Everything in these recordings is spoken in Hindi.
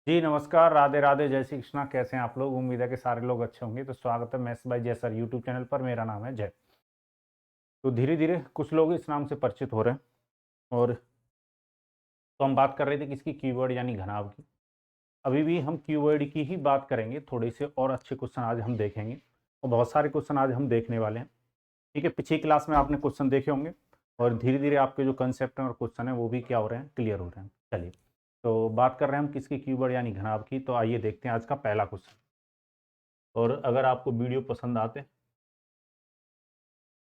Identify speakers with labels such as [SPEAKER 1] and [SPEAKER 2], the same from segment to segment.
[SPEAKER 1] जी नमस्कार, राधे राधे, जय श्री कृष्णा। कैसे हैं आप लोग? उम्मीद है कि सारे लोग अच्छे होंगे। तो स्वागत है मैथ्स बाय जय सर यूट्यूब चैनल पर। मेरा नाम है जय। तो धीरे धीरे कुछ लोग इस नाम से परिचित हो रहे हैं। और तो हम बात कर रहे थे किसकी? कीवर्ड यानी घनाभ की। अभी भी हम कीवर्ड की ही बात करेंगे। थोड़े से और अच्छे क्वेश्चन आज हम देखेंगे और बहुत सारे क्वेश्चन आज हम देखने वाले हैं। ठीक है, पिछली क्लास में आपने क्वेश्चन देखे होंगे और धीरे धीरे आपके जो कंसेप्ट हैं और क्वेश्चन है वो भी क्या हो रहे हैं? क्लियर हो रहे हैं। चलिए, तो बात कर रहे हैं हम किसकी? कीवर्ड यानी घनाभ की। तो आइए देखते हैं आज का पहला क्वेश्चन। और अगर आपको वीडियो पसंद आते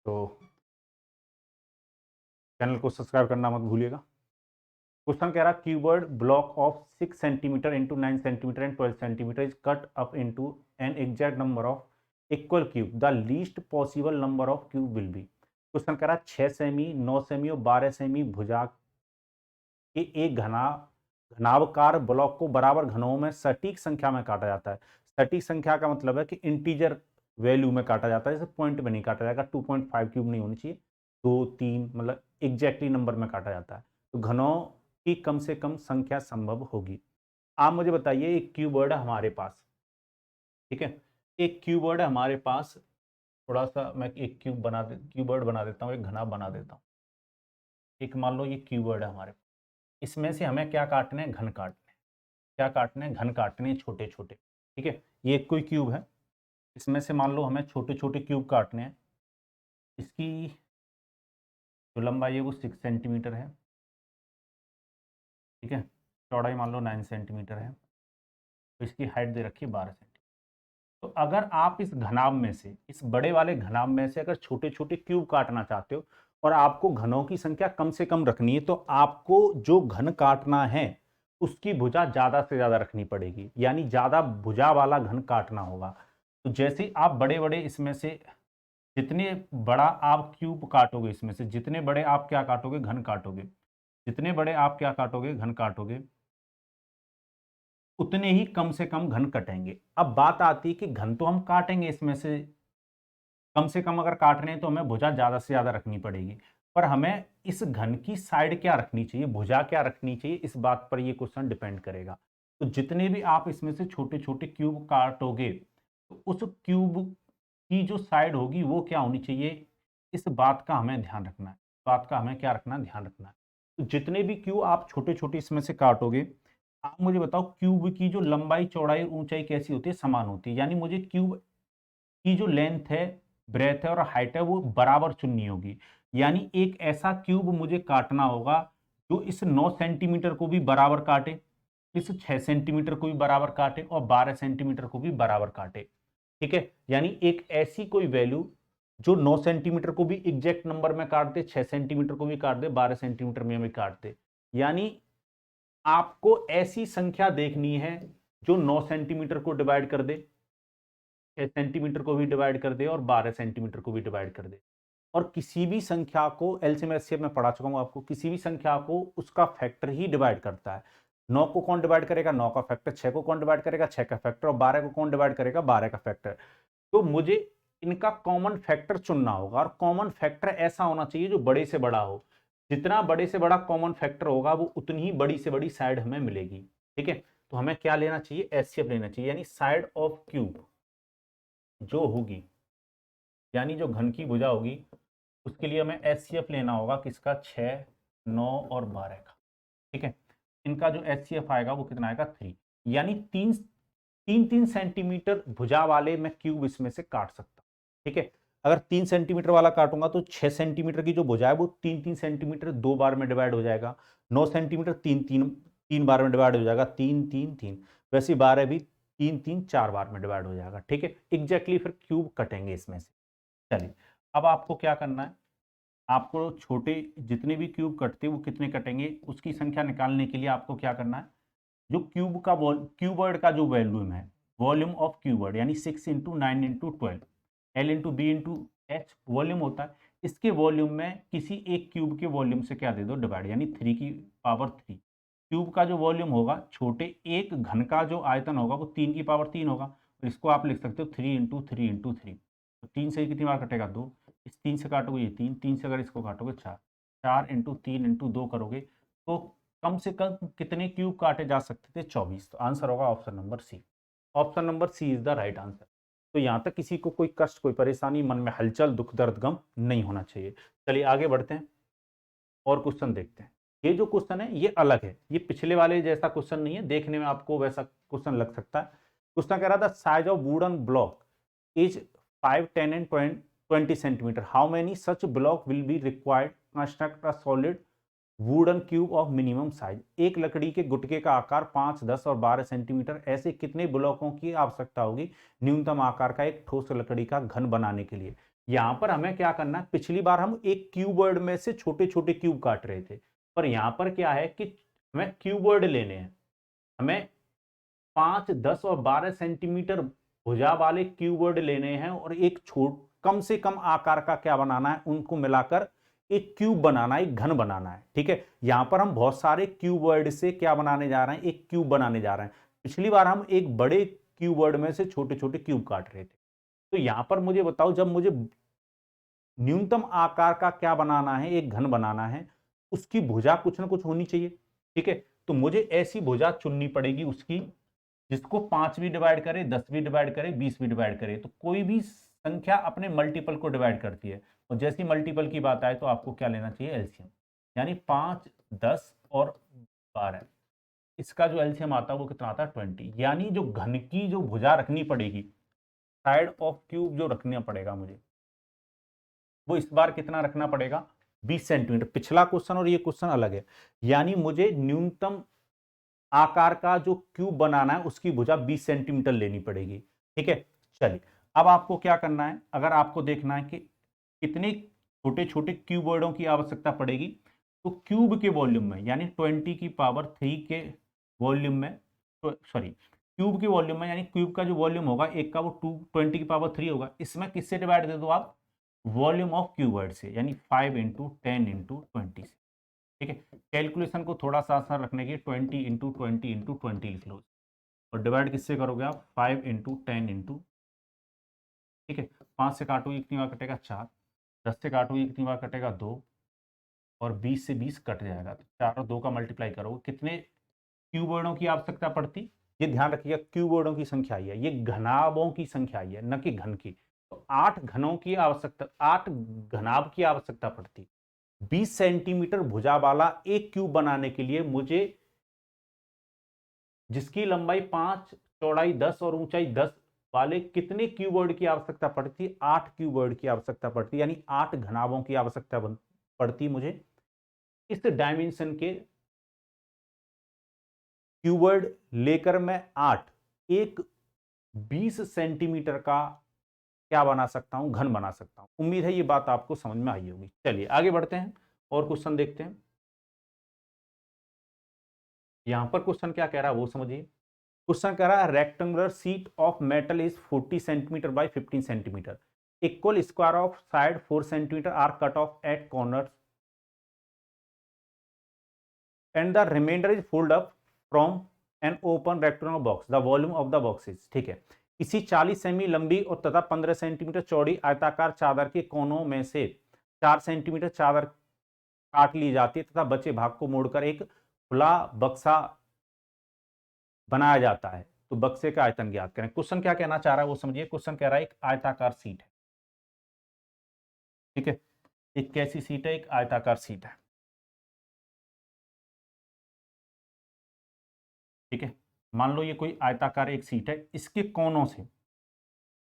[SPEAKER 1] तो चैनल को सब्सक्राइब करना मत भूलिएगा। क्वेश्चन कह रहा क्यूबर्ड block of 6 centimetre into 9 centimetre and 12 centimetre is cut up into an exact number of equal cube, the least possible number of cube will be. Question कह रहा 6 सेमी, 9 सेमी और 12 सेमी भुजा के एक घनावकार ब्लॉक को बराबर घनों में सटीक संख्या में काटा जाता है। सटीक संख्या का मतलब है कि इंटीजर वैल्यू में काटा जाता है, जैसे पॉइंट में नहीं काटा जाएगा। 2.5 क्यूब नहीं होनी चाहिए, 2 3 मतलब एग्जैक्टली नंबर में काटा जाता है। तो घनों की कम से कम संख्या संभव होगी। आप मुझे बताइए, एक क्यूबर्ड है हमारे पास। ठीक है, एक क्यूबर्ड है हमारे पास। थोड़ा सा मैं एक क्यूबर्ड बना देता हूँ, एक घना बना देता हूँ। एक मान लो ये क्यूबर्ड है हमारे पास। इसमें से हमें क्या काटने हैं? घन काटने हैं। क्या काटने हैं? घन काटने हैं, छोटे छोटे। ठीक है, ये एक कोई क्यूब है। इसमें से मान लो हमें छोटे छोटे क्यूब काटने हैं। इसकी जो लंबाई है वो 6 सेंटीमीटर है। ठीक है, चौड़ाई मान लो 9 सेंटीमीटर है। तो इसकी हाइट दे रखी है 12 सेंटीमीटर। तो अगर आप इस घनाभ में से, इस बड़े वाले घनाभ में से अगर छोटे छोटे क्यूब काटना चाहते हो और आपको घनों की संख्या कम से कम रखनी है, तो आपको जो घन काटना है उसकी भुजा ज्यादा से ज्यादा रखनी पड़ेगी, यानी ज्यादा भुजा वाला घन काटना होगा। तो जैसे आप बड़े बड़े इसमें से जितने बड़ा आप क्यूब काटोगे, इसमें से जितने बड़े आप क्या काटोगे? घन काटोगे। जितने बड़े आप क्या काटोगे? घन काटोगे, उतने ही कम से कम घन कटेंगे। अब बात आती है कि घन तो हम काटेंगे, इसमें से कम अगर काट रहे हैं तो हमें भुजा ज्यादा से ज्यादा रखनी पड़ेगी। पर हमें इस घन की साइड क्या रखनी चाहिए, भुजा क्या रखनी चाहिए, इस बात पर ये क्वेश्चन डिपेंड करेगा। तो जितने भी आप इसमें से छोटे छोटे क्यूब काटोगे, तो उस क्यूब की जो साइड होगी वो क्या होनी चाहिए, इस बात का हमें ध्यान रखना है। बात का हमें क्या रखना है? ध्यान रखना है। तो जितने भी क्यूब आप छोटे छोटे इसमें से काटोगे, आप मुझे बताओ क्यूब की जो लंबाई चौड़ाई ऊंचाई कैसी होती है? समान होती है। यानी मुझे क्यूब की जो लेंथ है, ब्रेथ है और हाइट है वो बराबर चुननी होगी। यानी एक ऐसा क्यूब मुझे काटना होगा जो इस 9 सेंटीमीटर को भी बराबर काटे, इस 6 सेंटीमीटर को भी बराबर काटे और 12 सेंटीमीटर को भी बराबर काटे। ठीक है, यानी एक ऐसी कोई वैल्यू जो 9 सेंटीमीटर को भी एग्जैक्ट नंबर में काट दे, 6 सेंटीमीटर को भी काट दे, 12 सेंटीमीटर में भी काट दे। यानी आपको ऐसी संख्या देखनी है जो 9 सेंटीमीटर को डिवाइड कर दे, 6 सेंटीमीटर को भी डिवाइड कर दे और 12 सेंटीमीटर को भी डिवाइड कर दे। और किसी भी संख्या को एलसीएम एचसीएफ में पढ़ा चुका हूं आपको, किसी भी संख्या को उसका फैक्टर ही डिवाइड करता है। 9 को कौन डिवाइड करेगा? 9 का फैक्टर। 6 को कौन डिवाइड करेगा? 6 का फैक्टर। और 12 को कौन डिवाइड करेगा? 12 का फैक्टर। तो मुझे इनका कॉमन फैक्टर चुनना होगा और कॉमन फैक्टर ऐसा होना चाहिए जो बड़े से बड़ा हो। जितना बड़े से बड़ा कॉमन फैक्टर होगा वो उतनी ही बड़ी से बड़ी साइड हमें मिलेगी। ठीक है, तो हमें क्या लेना चाहिए? एचसीएफ लेना चाहिए, यानी साइड ऑफ क्यूब जो होगी, यानी जो घन की भुजा होगी, उसके लिए हमें एचसीएफ लेना होगा किसका? 6 9 और 12 का। ठीक है, इनका जो एचसीएफ आएगा वो कितना आएगा? 3। यानी 3 सेंटीमीटर भुजा वाले मैं क्यूब इसमें से काट सकता हूं। ठीक है, अगर 3 सेंटीमीटर वाला काटूंगा तो 6 सेंटीमीटर की जो भुजा है वो 3 सेंटीमीटर 2 बार में डिवाइड हो जाएगा। 9 सेंटीमीटर 3 बार में डिवाइड हो जाएगा, 3 वैसे 12 भी 3 4 बार में डिवाइड हो जाएगा। ठीक है, एग्जैक्टली फिर क्यूब कटेंगे इसमें से। चलिए, अब आपको क्या करना है? आपको छोटे जितने भी क्यूब कटते हैं वो कितने कटेंगे उसकी संख्या निकालने के लिए आपको क्या करना है? जो क्यूबर्ड का जो वॉल्यूम है, वॉल्यूम ऑफ क्यूबर्ड, यानी 6 × 9 × 12 L into B into H volume होता है। इसके वॉल्यूम में किसी एक क्यूब के वॉल्यूम से क्या दे दो? डिवाइड, यानी 3 की पावर 3। क्यूब का जो वॉल्यूम होगा, छोटे एक घन का जो आयतन होगा वो 3 की पावर 3 होगा। और इसको आप लिख सकते हो 3 × 3 × 3। तो 3 से कितनी बार कटेगा? 2। इस 3 से काटोगे ये 3, 3 से अगर इसको काटोगे 4, 4 × 3 × 2 करोगे तो कम से कम कितने क्यूब काटे जा सकते थे? 24। तो आंसर होगा option number C. Option number C is the right answer. तो यहां तक किसी को कोई कष्ट, कोई परेशानी, मन में हलचल, दुख, दर्द, गम नहीं होना चाहिए। चलिए आगे बढ़ते हैं और क्वेश्चन देखते हैं। ये जो क्वेश्चन है ये अलग है, ये पिछले वाले जैसा क्वेश्चन नहीं है, देखने में आपको वैसा क्वेश्चन लग सकता है। क्वेश्चन कह रहा था size of wooden block is 5, 10 and 20 centimetre, how many such block will be required construct a solid wooden cube of minimum size. एक लकड़ी के गुटके का आकार 5, 10 और 12 सेंटीमीटर, ऐसे कितने ब्लॉकों की आवश्यकता होगी न्यूनतम आकार का एक ठोस लकड़ी का घन बनाने के लिए। यहां पर हमें क्या करना है, पिछली बार हम एक क्यूबर्ड में से छोटे छोटे क्यूब काट रहे थे, पर यहां पर क्या है कि हमें क्यूबर्ड लेने हैं। हमें 5, 10 और 12 सेंटीमीटर भुजा वाले क्यूबर्ड लेने हैं और एक छोट कम से कम आकार का क्या बनाना है, उनको मिलाकर एक क्यूब बनाना है, एक घन बनाना है। ठीक है, यहां पर हम बहुत सारे क्यूबर्ड से क्या बनाने जा रहे हैं, एक क्यूब बनाने जा रहे हैं। पिछली बार हम एक बड़े क्यूबर्ड में से छोटे छोटे क्यूब काट रहे थे। तो यहां पर मुझे बताओ, जब मुझे न्यूनतम आकार का क्या बनाना है, एक घन बनाना है, उसकी भुजा कुछ ना कुछ होनी चाहिए। ठीक है, तो मुझे ऐसी भुजा चुननी पड़ेगी उसकी जिसको 5 भी डिवाइड करे, 10 भी डिवाइड करे, 20 भी डिवाइड करे। तो कोई भी संख्या अपने मल्टीपल को डिवाइड करती है, और जैसी मल्टीपल की बात आए तो आपको क्या लेना चाहिए, एलसीएम। यानी 5, 10 और 12, इसका जो एलसीएम आता है वो कितना आता है, 20। यानी जो घन की जो भुजा रखनी पड़ेगी, साइड ऑफ क्यूब जो रखना पड़ेगा मुझे, वो इस बार कितना रखना पड़ेगा, 20 सेंटीमीटर। पिछला क्वेश्चन और ये क्वेश्चन अलग है। यानी मुझे न्यूनतम आकार का जो क्यूब बनाना है उसकी भुजा 20 सेंटीमीटर लेनी पड़ेगी। ठीक है, चलिए अब आपको क्या करना है, अगर आपको देखना है कि कितने छोटे छोटे क्यूबर्डों की आवश्यकता पड़ेगी, तो क्यूब के वॉल्यूम में, यानी 20⁻³ के वॉल्यूम में, सॉरी क्यूब के वॉल्यूम में, यानी क्यूब का जो वॉल्यूम होगा एक का, वो 20⁻³ होगा। इसमें किससे डिवाइड दे दो आप, वॉल्यूम ऑफ क्यूबर्ड से, यानी 5 × 10 × 20 से। ठीक है, कैलकुलेशन को थोड़ा सा आसान रखने के 20 × 20 × 20 लिख लो, और डिवाइड किससे करोगे आप, 5 × 10 × ठीक है, 5 से काटोगे कितनी बार कटेगा, 4, 10 से काटोगे कितनी बार कटेगा, 2, और 20 से 20 कट जाएगा। तो 4 और 2 का मल्टीप्लाई करोगे, कितने क्यूबर्डों की आवश्यकता पड़ती, ये ध्यान रखिएगा, क्यूबर्डों की संख्या आई है, ये घनाभों की संख्या आई है, न कि घन की। तो 8 घनों की आवश्यकता, 8 घनाभ की आवश्यकता पड़ती। 20 सेंटीमीटर भुजा वाला एक क्यूब बनाने के लिए मुझे, जिसकी लंबाई 5, चौड़ाई 10 और ऊंचाई 10 वाले कितने क्यूबर्ड की आवश्यकता पड़ती, 8 क्यूबर्ड की आवश्यकता पड़ती, यानी 8 घनाभों की आवश्यकता पड़ती मुझे। इस डायमेंशन के क्यूबर्ड लेकर मैं 8 एक 20 सेंटीमीटर का क्या बना सकता हूं, घन बना सकता हूं। उम्मीद है ये बात आपको समझ में आई होगी। चलिए आगे बढ़ते हैं और क्वेश्चन देखते हैं। यहां पर क्वेश्चन क्या कह रहा है वो समझिए। क्वेश्चन कह रहा है rectangular sheet of metal is 40 centimetre by 15 centimetre, equal square of side 4 centimetre are cut off at corners and the reminder is fold up from an open rectangular box, the volume of the box is. ठीक है, किसी 40 सेमी लंबी और तथा 15 सेंटीमीटर चौड़ी आयताकार चादर के कोनों में से 4 सेंटीमीटर चादर काट ली जाती है तथा बचे भाग को मोड़कर एक खुला बक्सा बनाया जाता है, तो बक्से का आयतन ज्ञात करें। क्वेश्चन क्या कहना चाह रहा है वो समझिए। क्वेश्चन कह रहा है एक आयताकार सीट है। ठीक है, एक कैसी सीट है, एक आयताकार सीट है। ठीक है, मान लो ये कोई आयताकार एक सीट है, इसके कोनों से,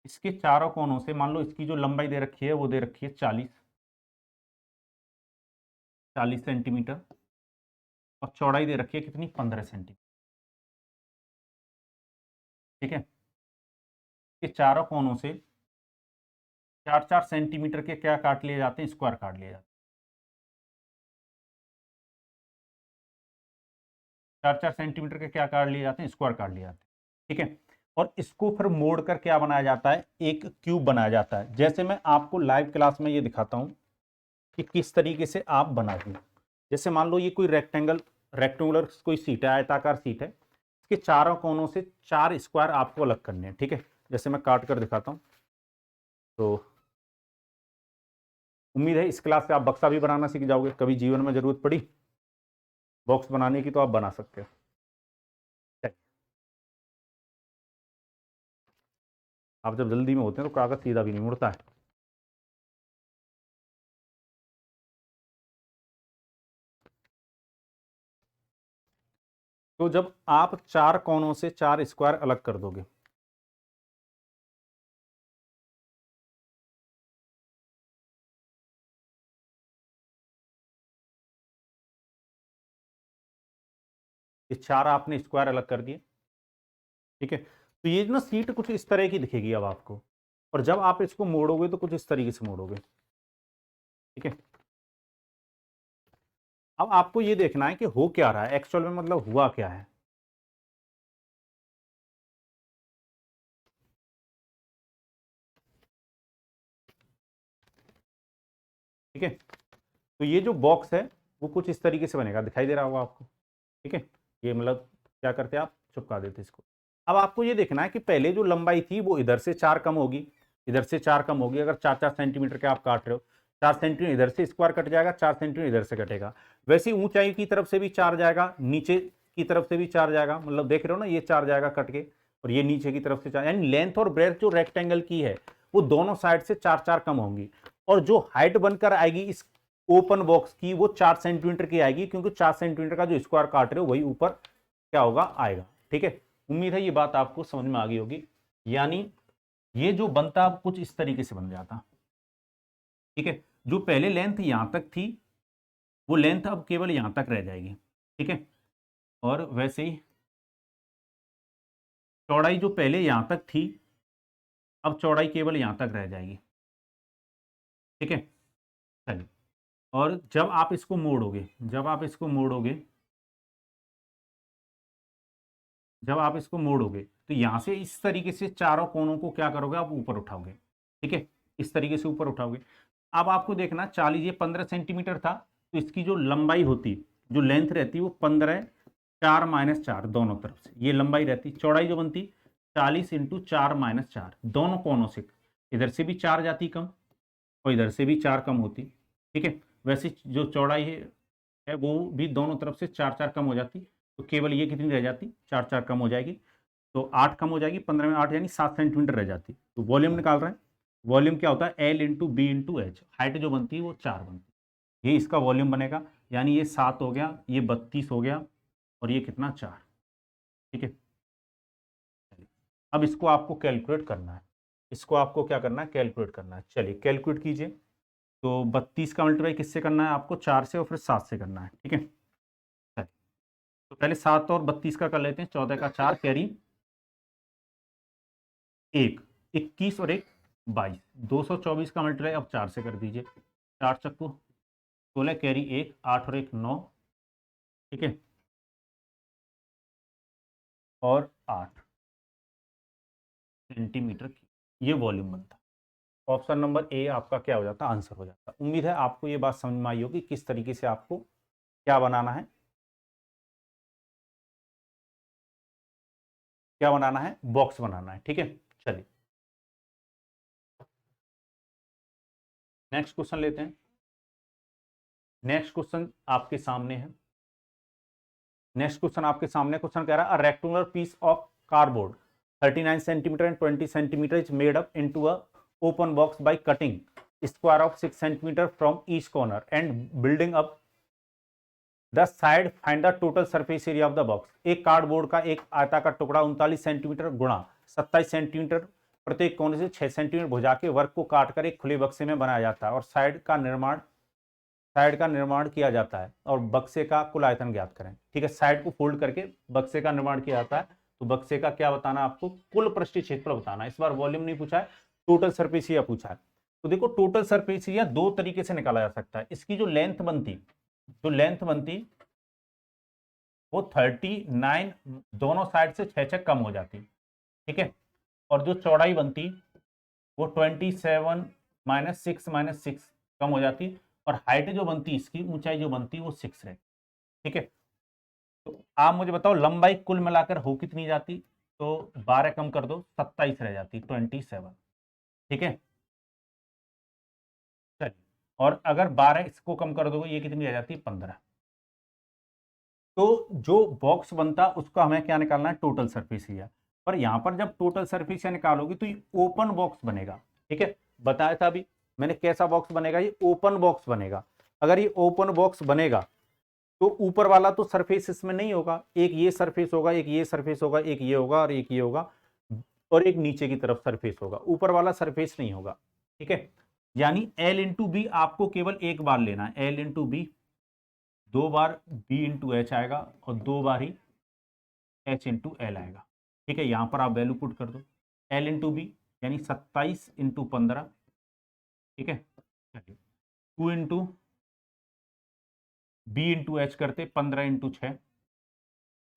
[SPEAKER 1] इसके चारों कोनों से, मान लो इसकी जो लंबाई दे रखी है वो दे रखी है 40 सेंटीमीटर, और चौड़ाई दे रखी है कितनी, 15 सेंटीमीटर। ठीक है, ये चारों कोनों से 4-4 सेंटीमीटर के क्या काट लिए जाते हैं, स्क्वायर काट लिए जाते हैं। 4-4 सेंटीमीटर के क्या काट लिए जाते हैं, स्क्वायर काट लिए जाते हैं। ठीक है, और इसको फिर मोड़कर क्या बनाया जाता है, एक क्यूब बनाया जाता है। जैसे मैं आपको लाइव क्लास में ये दिखाता हूं कि किस तरीके से आप बनाते हैं। जैसे मान लो ये कोई रेक्टेंगुलर कोई सीट है, आयताकार सीट है, इसके चारों कोनों से 4 स्क्वायर आपको अलग करने हैं। ठीक है, जैसे मैं काट कर दिखाता हूं, तो उम्मीद है इस क्लास से आप बक्सा भी बनाना सीख जाओगे, कभी जीवन में जरूरत पड़ी बॉक्स बनाने की तो आप बना सकते हो। चलिए, आप जब जल्दी में होते हैं तो कागज सीधा भी नहीं मुड़ता है। तो जब आप चार कोनों से चार स्क्वायर अलग कर दोगे, ये चार आपने स्क्वायर अलग कर दिए, ठीक है। तो ये ना सीट कुछ इस तरह की दिखेगी अब आपको, और जब आप इसको मोड़ोगे तो कुछ इस तरीके से मोड़ोगे, ठीक है। अब आपको ये देखना है कि हो क्या रहा है एक्चुअल में, मतलब हुआ क्या है। ठीक है, तो ये जो बॉक्स है वो कुछ इस तरीके से बनेगा, दिखाई दे रहा होगा आपको, ठीक है। ये मतलब क्या करते हैं आप, चिपका देते इसको। अब आपको ये देखना है कि पहले जो लंबाई थी वो इधर से 4 कम होगी, इधर से 4 कम होगी। अगर 4-4 सेंटीमीटर के आप काट रहे हो, 4 सेंटीमीटर इधर से स्क्वायर कट जाएगा, 4 सेंटीमीटर इधर से कटेगा। वैसे ही ऊंचाई की तरफ से भी 4 जाएगा, नीचे की तरफ से भी 4 जाएगा, मतलब देख रहे हो ना, ये 4 जाएगा कट के, और ये नीचे की तरफ से 4, यानी लेंथ और ब्रेथ जो रेक्टेंगल की है वो दोनों साइड से 4-4 कम होंगी। और जो हाइट बनकर आएगी इस ओपन बॉक्स की वो 4 सेंटीमीटर की आएगी, क्योंकि 4 सेंटीमीटर का जो स्क्वायर काट रहे हो वही ऊपर क्या होगा, आएगा, ठीक है। उम्मीद है ये बात आपको समझ में आ गई होगी। यानी ये जो बनता अब कुछ इस तरीके से बन जाता, ठीक है। जो पहले लेंथ यहां तक थी वो लेंथ अब केवल यहां तक रह जाएगी, ठीक है। और वैसे ही चौड़ाई जो पहले यहां तक थी अब चौड़ाई केवल यहां तक रह जाएगी, ठीक है। चलिए, और जब आप इसको मोड़ोगे, जब आप इसको मोड़ोगे, जब आप इसको मोड़ोगे तो यहां से इस तरीके से चारों कोनों को क्या करोगे, आप ऊपर उठाओगे, ठीक है। इस तरीके से ऊपर उठाओगे। अब आपको देखना 40, ये 15 सेंटीमीटर था, तो इसकी जो लंबाई होती, जो लेंथ रहती वो 15, 4-4 दोनों तरफ से ये लंबाई रहती। चौड़ाई जो बनती 40 इंटू 4-4 दोनों कोनों से, इधर से भी 4 जाती कम और इधर से भी 4 कम होती, ठीक है। वैसे जो चौड़ाई है वो भी दोनों तरफ से 4-4 कम हो जाती, तो केवल ये कितनी रह जाती, 4-4 कम हो जाएगी। तो 8 कम हो जाएगी, 15 में 8 यानी 7 सेंटीमीटर रह जाती। तो वॉल्यूम निकाल रहे हैं, वॉल्यूम क्या होता है, L into B into H, height जो बनती है वो 4 बनती है, ये इसका वॉल्यूम बनेगा। यानी ये 7 हो गया, ये 32 हो गया, और ये कितना, 4, ठीक है। अब इसको आपको कैलकुलेट करना है, इसको आपको क्या करना है, कैलकुलेट करना है। चलिए कैलकुलेट कीजिए। तो 32 का मल्टीप्लाई किससे करना है आपको, 4 से और फिर 7 से करना है, ठीक है। चलिए, तो पहले 7 और 32 का कर लेते हैं, 14 का 4 कैरी 1, 21 और 1 22, 224 का मल्टीप्लाई अब 4 से कर दीजिए, 4 चक्कू 16 कैरी 1, 8 और 1 9, ठीक है, और 8 सेंटीमीटर की ये वॉल्यूम बनता है। ऑप्शन नंबर ए आपका क्या हो जाता, आंसर हो जाता। उम्मीद है आपको ये बात समझ में आई होगी किस तरीके से आपको क्या बनाना है, क्या बनाना है, बॉक्स बनाना है, ठीक है। चलिए नेक्स्ट क्वेश्चन लेते हैं। नेक्स्ट क्वेश्चन आपके सामने है, नेक्स्ट क्वेश्चन आपके सामने। क्वेश्चन कह रहा है, a rectangular piece of cardboard 39 centimetre and 20 centimetre is made up into a open box by cutting square of 6 centimetre from each corner and building up the side, find the total surface area of the box. एक कार्डबोर्ड का एक आयता का टुकड़ा 39 सेंटीमीटर गुणा 27 सेंटीमीटर, प्रत्येक कोने से 6 सेंटीमीटर भुजा के वर्क को काटकर एक खुले बक्से में बनाया जाता है और साइड का निर्माण किया जाता है, और बक्से का कुल आयतन ज्ञात करें, ठीक है। साइड को फोल्ड करके बक्से का निर्माण किया जाता है, तो बक्से का क्या बताना, आपको कुल पृष्ठीय क्षेत्रफल बताना है। इस बार वॉल्यूम नहीं पूछा है, टोटल सरफेस एरिया पूछा है। तो देखो टोटल सरफेस एरिया दो तरीके से निकाला जा सकता है। इसकी जो लेंथ बनती, वो 39, दोनों साइड से 6-6 कम हो जाती, ठीक है। और जो चौड़ाई बनती वो 27 -6 कम हो जाती, और हाइट जो बनती, इसकी ऊंचाई जो बनती वो 6 है, ठीक है। तो आप मुझे बताओ लंबाई कुल मिलाकर हो कितनी जाती, तो 12 कम कर दो 27 रह जाती, 27, ठीक है। चलिए, और अगर 12 इसको कम कर दोगे ये कितनी रह जाती, 15, तो जो बॉक्स बनता है उसका हमें क्या निकालना है, टोटल सरफेस एरिया। पर यहां पर जब टोटल सरफेस एरिया निकालोगे तो ये ओपन बॉक्स बनेगा। ठीक है, बताया था अभी मैंने कैसा बॉक्स बनेगा, ये ओपन बॉक्स बनेगा। अगर ये ओपन बॉक्स बनेगा तो ऊपर वाला तो सरफेस इसमें नहीं होगा, एक ये सरफेस होगा, एक ये सरफेस होगा, एक ये होगा और एक ये होगा, और एक नीचे की तरफ सरफेस होगा, ऊपर वाला सरफेस नहीं होगा। ठीक है, यानी एल इंटू बी आपको केवल एक बार लेना है, एल इंटू बी, 2 बार बी इंटू एच आएगा और 2 बार ही एच इंटू एल आएगा। ठीक है, यहां पर आप वैल्यू पुट कर दो, एल इंटू बी यानी 27 इंटू 15। ठीक है, चलिए 2 इंटू बी इंटू एच करते 15 इंटू 6,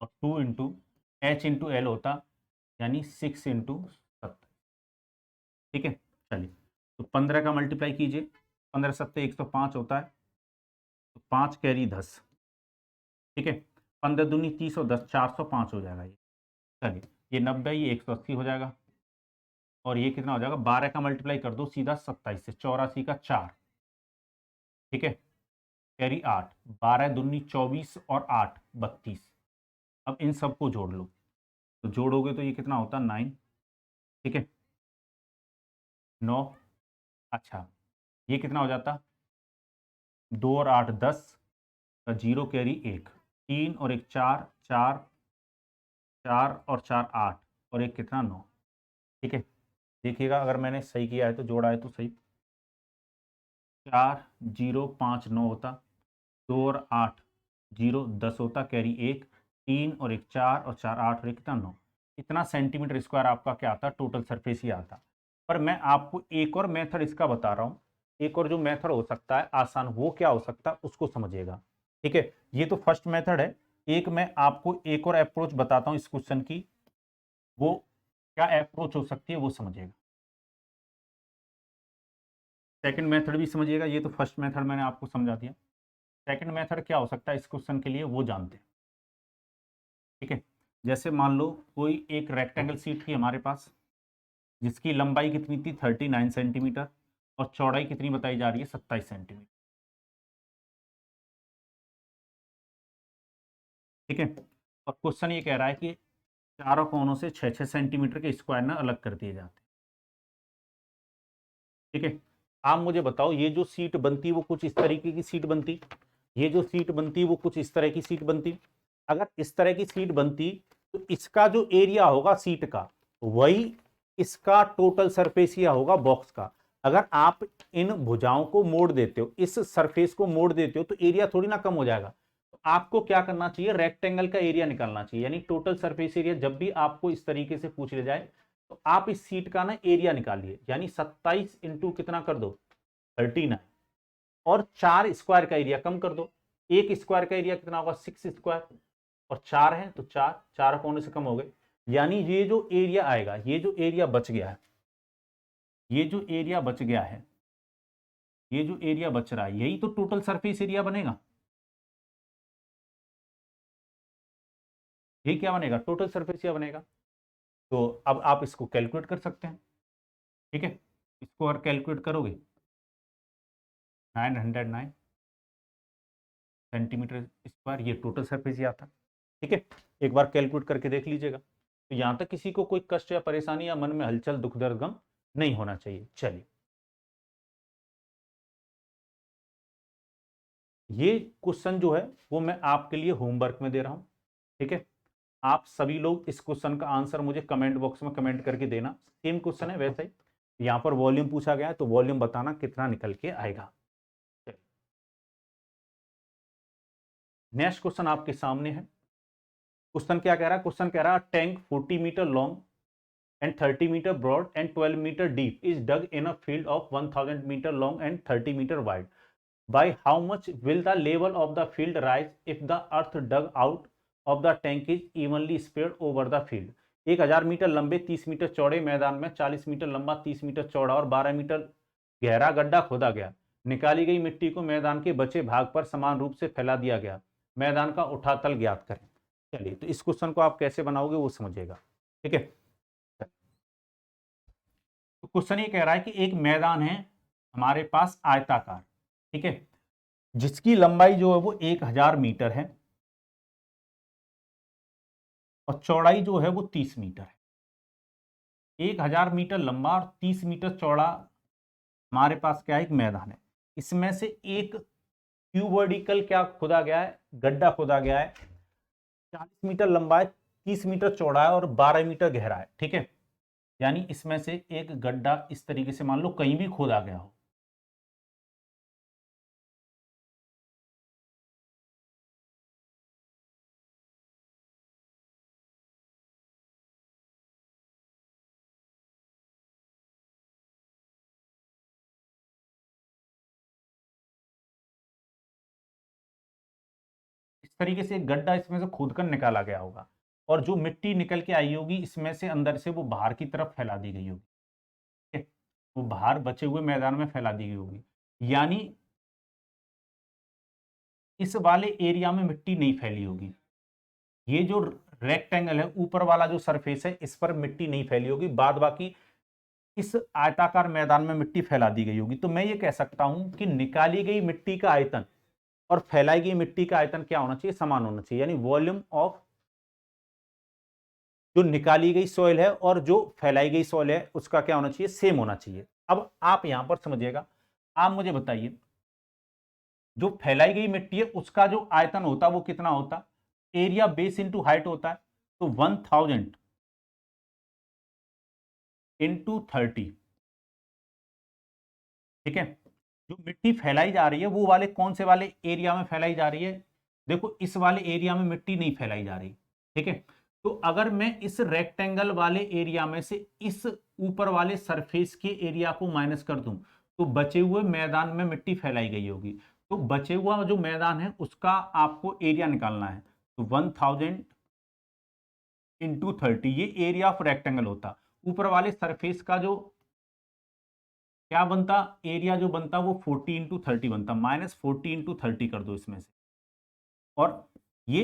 [SPEAKER 1] और 2 इंटू एच इंटू एल होता यानी 6 इंटू 7। ठीक है, चलिए तो 15 का मल्टीप्लाई कीजिए, 15 सत्ते 105 होता है, तो 5 कैरी 10। ठीक है, 15 दूनी 30 और 10 405 हो जाएगा ये। चलिए ये 90, ये 180 हो जाएगा, और ये कितना हो जाएगा, 12 का मल्टीप्लाई कर दो सीधा 27 से, 84 का 4। ठीक है, कैरी 8, 12 दूनी 24 और 8 32। अब इन सबको जोड़ लो, तो जोड़ोगे तो ये कितना होता है 9। ठीक है, 9, अच्छा ये कितना हो जाता, 2 और 8 10 का, 0 कैरी 1, 3 और 1 4, 4 4 और 4 8, और एक कितना 9। ठीक है, देखिएगा अगर मैंने सही किया है तो जोड़ा है तो सही, 4 0 5 9 होता, 2 और 8 0 10 होता, कैरी 1, 3 और 1 4 और 4 8 और एक कितना 9। इतना सेंटीमीटर स्क्वायर आपका क्या आता, टोटल सरफेस ही आता। पर मैं आपको एक और मेथड इसका बता रहा हूँ, एक और जो मेथड हो सकता है आसान, वो क्या हो सकता है उसको समझिएगा। ठीक है, ये तो फर्स्ट मेथड है, एक मैं आपको एक और अप्रोच बताता हूँ इस क्वेश्चन की, वो क्या अप्रोच हो सकती है वो समझिएगा। सेकंड मेथड भी समझिएगा, ये तो फर्स्ट मेथड मैंने आपको समझा दिया। सेकंड मेथड क्या हो सकता है इस क्वेश्चन के लिए वो जानते हैं। ठीक है, जैसे मान लो कोई एक रेक्टेंगल शीट थी हमारे पास, जिसकी लंबाई कितनी थी 39 सेंटीमीटर, और चौड़ाई कितनी बताई जा रही है 27 सेंटीमीटर। ठीक है, और क्वेश्चन ये कह रहा है कि चारों कोनों से 6-6 सेंटीमीटर के स्क्वायर ना अलग कर दिए जाते हैं। ठीक है, आप मुझे बताओ ये जो सीट बनती वो कुछ इस तरीके की सीट बनती, ये जो सीट बनती वो कुछ इस तरह की सीट बनती। अगर इस तरह की सीट बनती तो इसका जो एरिया होगा सीट का, वही इसका टोटल सरफेस एरिया होगा बॉक्स का। अगर आप इन भुजाओं को मोड़ देते हो, इस सरफेस को मोड़ देते हो, तो एरिया थोड़ी ना कम हो जाएगा। तो आपको क्या करना चाहिए, रेक्टेंगल का एरिया निकालना चाहिए, यानी टोटल सरफेस एरिया। जब भी आपको इस तरीके से पूछ ले जाए तो आप इस सीट का ना एरिया निकालिए, यानी 27 इंटू कितना कर दो 39, और 4 स्क्वायर का एरिया कम कर दो। एक स्क्वायर का एरिया कितना होगा 6 स्क्वायर, और 4 है तो 4 4 कोने से कम हो गए, यानी ये जो एरिया आएगा, ये जो एरिया बच गया है, ये जो एरिया बच गया है, ये जो एरिया बच रहा है, यही तो टोटल सरफेस एरिया बनेगा। ये क्या बनेगा, टोटल सरफेस एरिया बनेगा। तो अब आप इसको कैलकुलेट कर सकते हैं। ठीक है, इसको अगर कैलकुलेट करोगे 909 सेंटीमीटर स्क्वायर, ये टोटल सरफेस एरिया था। ठीक है, एक बार कैलकुलेट करके देख लीजिएगा। तो यहां तक किसी को कोई कष्ट या परेशानी या मन में हलचल दुख दर्द गम नहीं होना चाहिए। चलिए, ये क्वेश्चन जो है वो मैं आपके लिए होमवर्क में दे रहा हूं। ठीक है, आप सभी लोग इस क्वेश्चन का आंसर मुझे कमेंट बॉक्स में कमेंट करके देना। सेम क्वेश्चन है वैसे ही, यहां पर वॉल्यूम पूछा गया है तो वॉल्यूम बताना कितना निकल के आएगा। नेक्स्ट क्वेश्चन आपके सामने है। क्वेश्चन क्या कह रहा है, क्वेश्चन कह रहा है tank 40 metre long and 30 meter broad and 12 meter deep is dug in a field of 1000 meter long and 30 meter wide. By how much will the level of the field rise if the earth dug out of the tank is evenly spread over the field? 1000 metre लंबे 30 मीटर चौड़े मैदान में 40 मीटर लंबा 30 मीटर चौड़ा और 12 मीटर गहरा गड्ढा खोदा गया। निकाली गई मिट्टी को मैदान के बचे भाग पर समान रूप से फैला दिया गया। मैदान का उठातल ज्ञात करें। चलिए, तो इस क्वेश्चन को आप कैसे बनाओगे वो समझिएगा। ठीक है, तो क्वेश्चन ये कह रहा है कि एक मैदान है हमारे पास आयताकार, ठीक है, जिसकी लंबाई जो है वो 1000 मीटर है, और चौड़ाई जो है वो 30 मीटर है। 1000 मीटर लंबा और 30 मीटर चौड़ा हमारे पास क्या है, एक मैदान है। इसमें से एक क्यूबोडिकल क्या खोदा गया है, गड्ढा खोदा गया है। 40 मीटर लंबा है, 30 मीटर चौड़ा है और 12 मीटर गहरा है। ठीक है, यानी इसमें से एक गड्ढा इस तरीके से मान लो कहीं भी खोदा गया हो, इस तरीके से एक गड्ढा इसमें से खोद कर निकाला गया होगा, और जो मिट्टी निकल के आई होगी इसमें से अंदर से वो बाहर की तरफ फैला दी गई होगी। ठीक है? वो बाहर बचे हुए मैदान में फैला दी गई होगी, यानी इस वाले एरिया में मिट्टी नहीं फैली होगी। ये जो रेक्टेंगल है, ऊपर वाला जो सरफेस है, इस पर मिट्टी नहीं फैली होगी, बाद बाकी इस आयताकार मैदान में मिट्टी फैला दी गई होगी। तो मैं ये कह सकता हूं कि निकाली गई मिट्टी का आयतन और फैलाई गई मिट्टी का आयतन क्या होना चाहिए, समान होना चाहिए। यानी वॉल्यूम ऑफ जो निकाली गई सॉइल है और जो फैलाई गई सॉइल है उसका क्या होना चाहिए, सेम होना चाहिए। अब आप यहां पर समझिएगा, आप मुझे बताइए, जो फैलाई गई मिट्टी है उसका जो आयतन होता है वो कितना होता, एरिया बेस इंटू हाइट होता है। तो 1000 इंटू 30। ठीक है, जो मिट्टी फैलाई जा रही है वो वाले कौन से वाले एरिया में फैलाई जा रही है, देखो इस वाले एरिया में मिट्टी नहीं फैलाई जा रही। ठीक है, तो अगर मैं इस रेक्टेंगल वाले एरिया में से इस ऊपर वाले सरफेस के एरिया को माइनस कर दूं तो बचे हुए मैदान में मिट्टी फैलाई गई होगी। तो बचे हुआ जो मैदान है उसका आपको एरिया निकालना है। तो 1000 इंटू 30 ये एरिया ऑफ रेक्टेंगल होता। ऊपर वाले सरफेस का जो क्या बनता, एरिया जो बनता वो 40 इंटू 30 बनता, -40 इंटू 30 कर दो इसमें से। और ये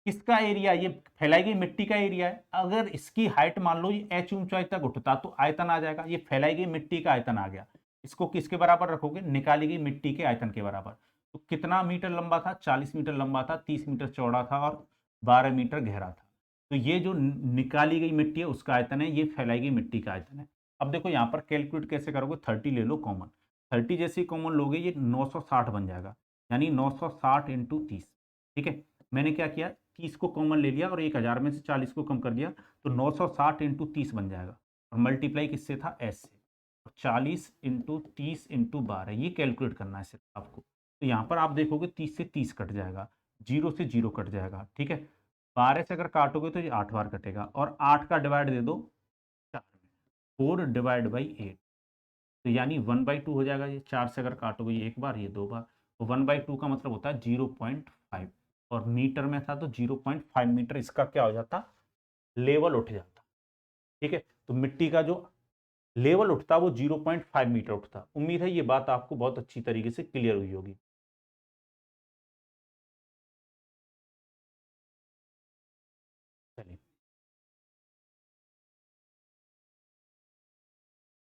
[SPEAKER 1] किसका एरिया, ये फैलाई गई मिट्टी का एरिया है। अगर इसकी हाइट मान लो ये h ऊंचाई तक उठता तो आयतन आ जाएगा, ये फैलाई गई मिट्टी का आयतन आ गया। इसको किसके बराबर रखोगे, निकाली गई मिट्टी के आयतन के बराबर। तो कितना मीटर लंबा था, 40 मीटर लंबा था, 30 मीटर चौड़ा था और 12 मीटर गहरा था। तो ये जो निकाली गई मिट्टी है उसका आयतन है, ये फैलाई गई मिट्टी का आयतन है। अब देखो यहाँ पर कैलकुलेट कैसे करोगे, 30 ले लो कॉमन, 30 जैसे कॉमन लोगे ये 960 बन जाएगा, यानी 960 इंटू 30। ठीक है, मैंने क्या किया, 30 को कॉमन ले लिया और 1000 में से 40 को कम कर दिया, तो 960 इंटू 30 बन जाएगा। और मल्टीप्लाई किससे था, एस से। 40 इंटू 30 इंटू 12 ये कैलकुलेट करना है सिर्फ आपको। तो यहाँ पर आप देखोगे 30 से 30 कट जाएगा, 0 से 0 कट जाएगा। ठीक है, 12 से अगर काटोगे तो ये 8 बार कटेगा, और 8 का डिवाइड दे दो 4 में, 4 डिवाइड बाई 8, तो यानी 1/2 हो जाएगा। ये 4 से अगर काटोगे ये एक बार, ये दो बार, तो 1/2 का मतलब होता है 0.5, और मीटर में था तो 0.5 मीटर इसका क्या हो जाता, लेवल उठ जाता। ठीक है, तो मिट्टी का जो लेवल उठता वो 0.5 मीटर उठता। उम्मीद है ये बात आपको बहुत अच्छी तरीके से क्लियर हुई होगी। चलिए,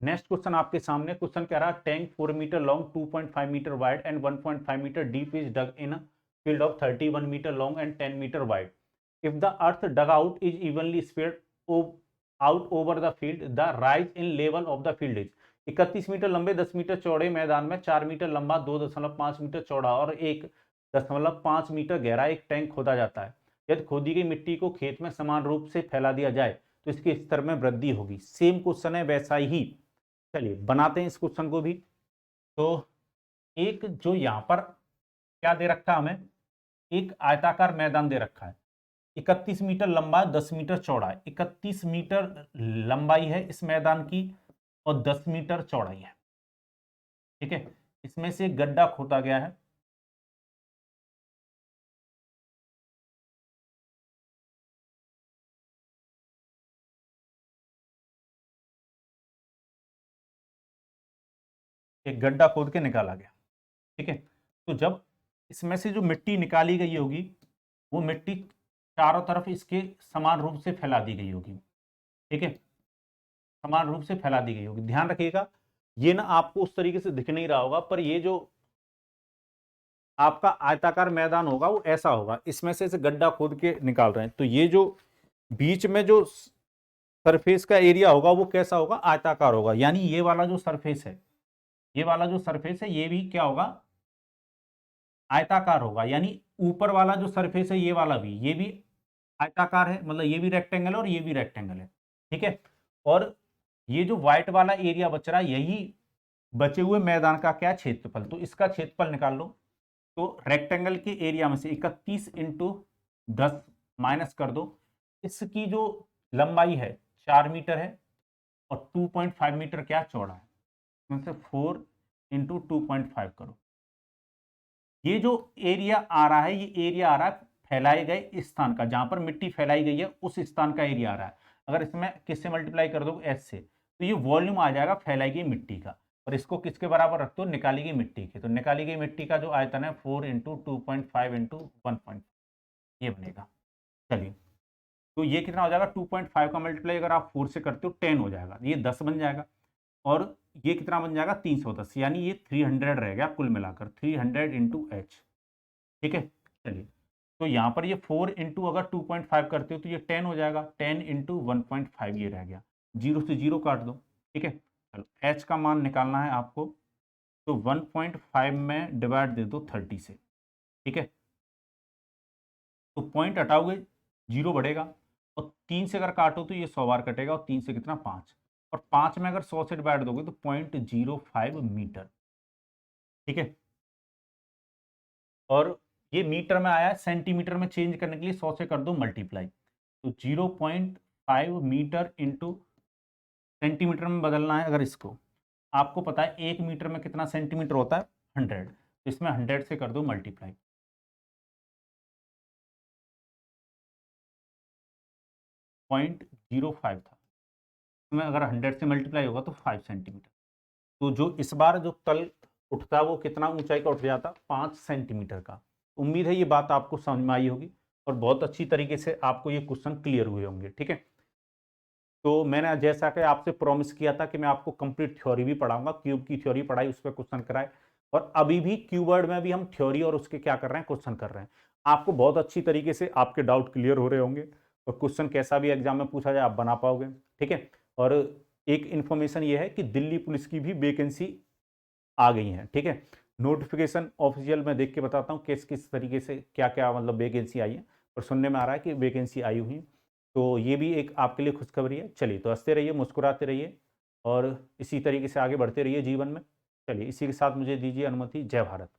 [SPEAKER 1] नेक्स्ट क्वेश्चन आपके सामने। क्वेश्चन कह रहा है tank 4 metre long, 2.5 metre wide and 1.5 metre deep is dug in field of 31 metre long and 10 metre wide. If the earth dug out is evenly spread out over the field, the rise in level of the field is. 31 metre लंबे, 10 मीटर चौड़े मैदान में 4 मीटर लंबा, 2.5 मीटर चौड़ा और 1.5 मीटर गहरा एक टैंक खोदा जाता है। यदि खोदी गई मिट्टी को खेत में समान रूप से फैला दिया जाए तो इसके स्तर में वृद्धि होगी। सेम क्वेश्चन है वैसा ही। चलिए बनाते हैं इस क्वेश्चन को भी। तो एक जो यहाँ पर क्या दे रखा है हमें, एक आयताकार मैदान दे रखा है, 31 मीटर लंबा, 10 मीटर चौड़ा है। 31 मीटर लंबाई है इस मैदान की और 10 मीटर चौड़ाई है। ठीक है, इसमें से एक गड्ढा खोदा गया है। एक गड्ढा खोद के निकाला गया। ठीक है, तो जब इसमें से जो मिट्टी निकाली गई होगी वो मिट्टी चारों तरफ इसके समान रूप से फैला दी गई होगी। ठीक है, समान रूप से फैला दी गई होगी। ध्यान रखिएगा, ये ना आपको उस तरीके से दिख नहीं रहा होगा, पर ये जो आपका आयताकार मैदान होगा वो ऐसा होगा, इसमें से इसे गड्ढा खोद के निकाल रहे हैं, तो ये जो बीच में जो सरफेस का एरिया होगा वो कैसा होगा, आयताकार होगा। यानी ये वाला जो सरफेस है, ये वाला जो सरफेस है ये भी क्या होगा, आयताकार होगा। यानी ऊपर वाला जो सरफेस है ये वाला भी, ये भी आयताकार है, मतलब ये भी रेक्टेंगल है और ये भी रेक्टेंगल है, ठीक है। और ये जो व्हाइट वाला एरिया बच रहा है यही बचे हुए मैदान का क्या क्षेत्रफल, तो इसका क्षेत्रफल निकाल लो। तो रेक्टेंगल के एरिया में से 31 इंटू 10 माइनस कर दो, इसकी जो लंबाई है 4 मीटर है और 2.5 मीटर क्या चौड़ा है, इसमें से 4 इंटू 2.5 करो। ये जो एरिया आ रहा है, ये एरिया आ रहा है फैलाए गए स्थान का, जहां पर मिट्टी फैलाई गई है उस स्थान का एरिया आ रहा है। अगर इसमें किससे मल्टीप्लाई कर दो, एस से, तो ये वॉल्यूम आ जाएगा फैलाई गई मिट्टी का। और इसको किसके बराबर रखते हो, निकाली गई मिट्टी के, तो निकाली गई मिट्टी का जो आयतन है 4 इंटू 2.5 इंटू 1. ये बनेगा। चलिए, तो ये कितना हो जाएगा, 2.5 का मल्टीप्लाई अगर आप 4 से करते हो 10 हो जाएगा, ये 10 बन जाएगा। और ये कितना बन जाएगा, 310, यानी ये 300 रह गया कुल मिलाकर, 300 इंटू एच, ठीक है। चलिए, तो यहाँ पर ये 4 इंटू अगर 2.5 करते हो तो ये 10 हो जाएगा, 10 इंटू 1.5 ये रह गया, 0 से 0 काट दो, ठीक है। चलो, एच का मान निकालना है आपको, तो 1.5 में डिवाइड दे दो 30 से, ठीक है। तो पॉइंट हटाओगे 0 बढ़ेगा, और 3 से अगर काटो तो ये 100 बार कटेगा, और 3 से कितना 5, और 5 में अगर 100 से डिवाइड दोगे तो 0.05 मीटर, ठीक है। और ये मीटर में आया है, सेंटीमीटर में चेंज करने के लिए 100 से कर दो मल्टीप्लाई, तो 0.5 मीटर इंटू सेंटीमीटर में बदलना है। अगर इसको आपको पता है 1 मीटर में कितना सेंटीमीटर होता है, 100, तो इसमें 100 से कर दो मल्टीप्लाई, 0.05 था, इसमें अगर 100 से मल्टीप्लाई होगा तो 5 सेंटीमीटर। तो जो इस बार जो तल उठता वो कितना ऊंचाई का उठ जाता, 5 सेंटीमीटर का। उम्मीद है ये बात आपको समझ में आई होगी और बहुत अच्छी तरीके से आपको ये क्वेश्चन क्लियर हुए होंगे, ठीक है। तो मैंने जैसा कि आपसे प्रॉमिस किया था कि मैं आपको कंप्लीट थ्योरी भी पढ़ाऊंगा, क्यूब की थ्योरी पढ़ाई, उस पर क्वेश्चन कराए, और अभी भी क्यूबर्ड में भी हम थ्योरी और उसके क्या कर रहे हैं, क्वेश्चन कर रहे हैं। आपको बहुत अच्छी तरीके से आपके डाउट क्लियर हो रहे होंगे और क्वेश्चन कैसा भी एग्जाम में पूछा जाए आप बना पाओगे, ठीक है। और एक इन्फॉर्मेशन ये है कि दिल्ली पुलिस की भी वैकेंसी आ गई हैं, ठीक है। नोटिफिकेशन ऑफिशियल मैं देख के बताता हूँ किस किस तरीके से क्या क्या मतलब वैकेंसी आई है, और सुनने में आ रहा है कि वैकेंसी आई हुई, तो ये भी एक आपके लिए खुशखबरी है। चलिए, तो हंसते रहिए, मुस्कुराते रहिए और इसी तरीके से आगे बढ़ते रहिए जीवन में। चलिए, इसी के साथ मुझे दीजिए अनुमति। जय भारत।